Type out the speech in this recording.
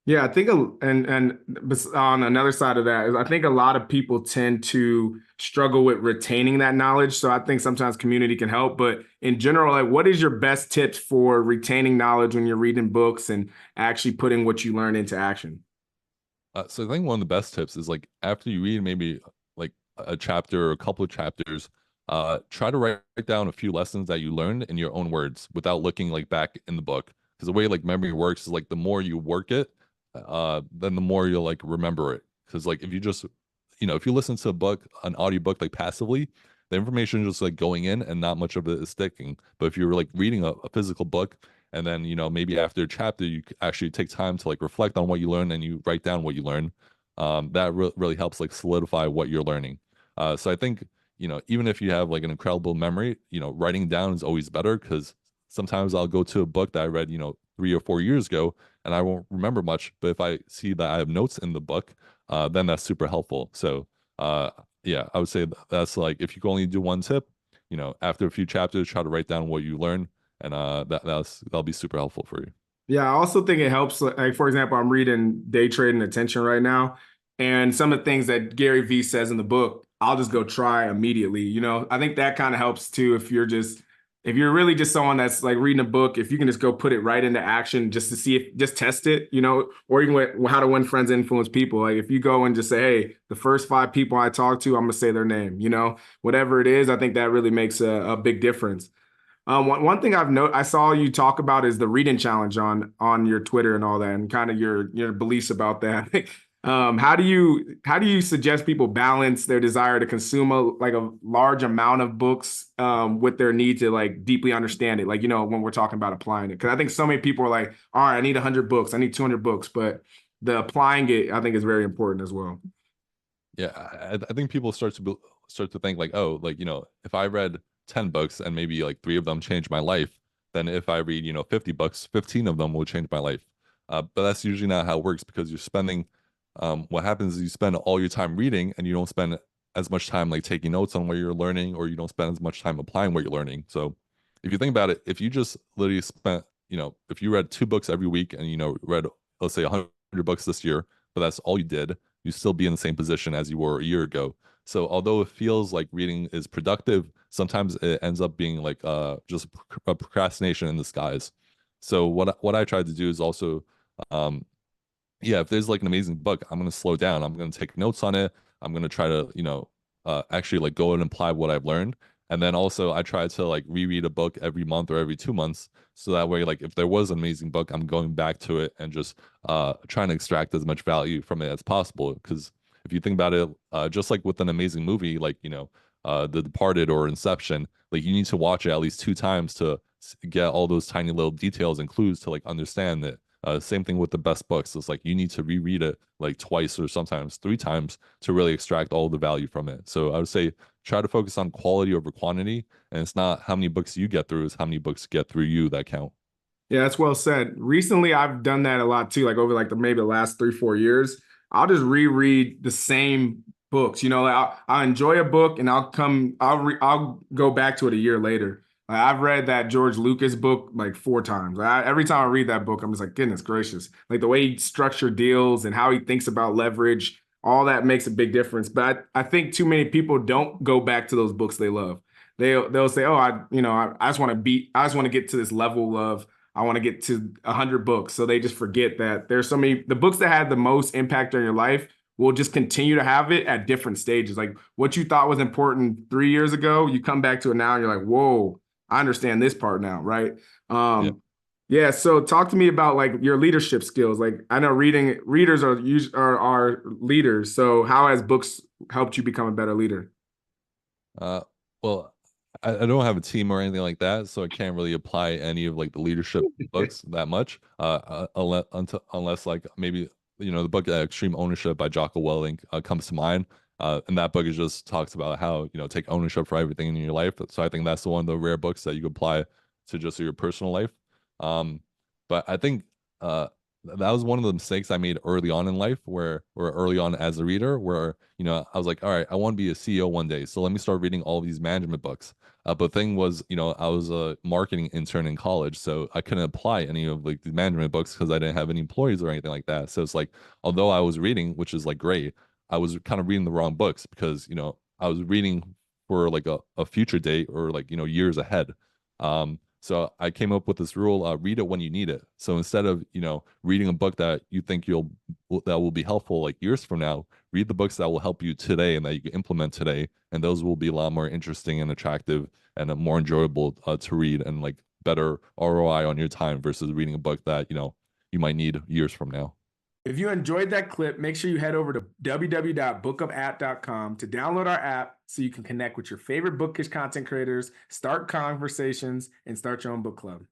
Yeah, I think, on another side of that is I think a lot of people tend to struggle with retaining that knowledge. So I think sometimes community can help, but in general, like, what is your best tips for retaining knowledge when you're reading books and actually putting what you learn into action? So I think one of the best tips is like after you read maybe like a chapter or a couple of chapters, try to write down a few lessons that you learned in your own words without looking like back in the book. Because the way like memory works is like the more you work it, then the more you'll like remember it. Because like if you just, if you listen to a book, an audiobook like passively, the information is just like going in and not much of it is sticking. But if you're like reading a physical book, and then maybe after a chapter you actually take time to like reflect on what you learned and you write down what you learn. That really helps like solidify what you're learning. So I think even if you have like an incredible memory, writing down is always better, because sometimes I'll go to a book that I read 3 or 4 years ago and I won't remember much, but if I see that I have notes in the book, then that's super helpful. So uh yeah, I would say that's like, if you can only do one tip, after a few chapters, try to write down what you learn, and that'll be super helpful for you. Yeah, I also think it helps. Like, for example, I'm reading Day Trading Attention right now, and some of the things that Gary Vee says in the book, I'll just go try immediately. I think that kind of helps too. If you're really just someone that's like reading a book, if you can just go put it right into action just to see if, just test it, or even How to Win Friends, Influence People. Like, if you go and just say, hey, the first five people I talk to, I'm gonna say their name, whatever it is, I think that really makes a big difference. One thing I saw you talk about is the reading challenge on your Twitter and all that, and kind of your beliefs about that. How do you suggest people balance their desire to consume a large amount of books with their need to like deeply understand it? Like, when we're talking about applying it, because I think so many people are like, all right, I need 100 books, I need 200 books, but the applying it, I think, is very important as well. Yeah, I think people start to think like, oh, like if I read 10 books and maybe like three of them changed my life, then if I read 50 books, 15 of them will change my life. But that's usually not how it works, because you're spending. What happens is you spend all your time reading and you don't spend as much time like taking notes on what you're learning, or you don't spend as much time applying what you're learning. So if you think about it, if you just literally spent, if you read 2 books every week and read, let's say, 100 books this year, but that's all you did, you still be in the same position as you were a year ago. So although it feels like reading is productive, sometimes it ends up being like just a procrastination in disguise. So what I tried to do is also, um yeah, if there's like an amazing book, I'm gonna slow down. I'm gonna take notes on it. I'm gonna try to, actually like go and apply what I've learned. And then also I try to like reread a book every month or every 2 months. So that way, like if there was an amazing book, I'm going back to it and just trying to extract as much value from it as possible. Because if you think about it, just like with an amazing movie, like, The Departed or Inception, like you need to watch it at least 2 times to get all those tiny little details and clues to like understand it. Same thing with the best books. It's like you need to reread it like twice or sometimes 3 times to really extract all the value from it. So I would say try to focus on quality over quantity, and it's not how many books you get through, it's how many books get through you that count. Yeah, that's well said. Recently, I've done that a lot too. Like, over like maybe the last 3, 4 years, I'll just reread the same books. Like, I'll enjoy a book and I'll go back to it a year later. Like, I've read that George Lucas book like 4 times. Every time I read that book, I'm just like, goodness gracious! Like, the way he structured deals and how he thinks about leverage, all that makes a big difference. But I think too many people don't go back to those books they love. They'll say, oh, I just want to I just want to get to this level of, I want to get to 100 books. So they just forget that there's so many, the books that had the most impact on your life will just continue to have it at different stages. Like, what you thought was important 3 years ago, you come back to it now and you're like, whoa, I understand this part now, right? Yeah. Yeah. So talk to me about like your leadership skills. Like, I know readers are leaders. So how has books helped you become a better leader? Uh, well, I don't have a team or anything like that, so I can't really apply any of like the leadership books that much. Unless like maybe the book Extreme Ownership by Jocko Willink comes to mind. And that book is just talks about how take ownership for everything in your life. So I think that's one of the rare books that you can apply to just your personal life. Um, but I think that was one of the mistakes I made early on in life, where or early on as a reader, where I was like, all right, I want to be a CEO one day, so let me start reading all these management books. But the thing was, I was a marketing intern in college, so I couldn't apply any of like the management books because I didn't have any employees or anything like that. So it's like, although I was reading, which is like great, I was kind of reading the wrong books because I was reading for like a future date or like years ahead. So I came up with this rule: read it when you need it. So instead of reading a book that you think that will be helpful like years from now, read the books that will help you today and that you can implement today, and those will be a lot more interesting and attractive and more enjoyable to read, and like better ROI on your time versus reading a book that you might need years from now. If you enjoyed that clip, make sure you head over to www.bookumapp.com to download our app so you can connect with your favorite bookish content creators, start conversations, and start your own book club.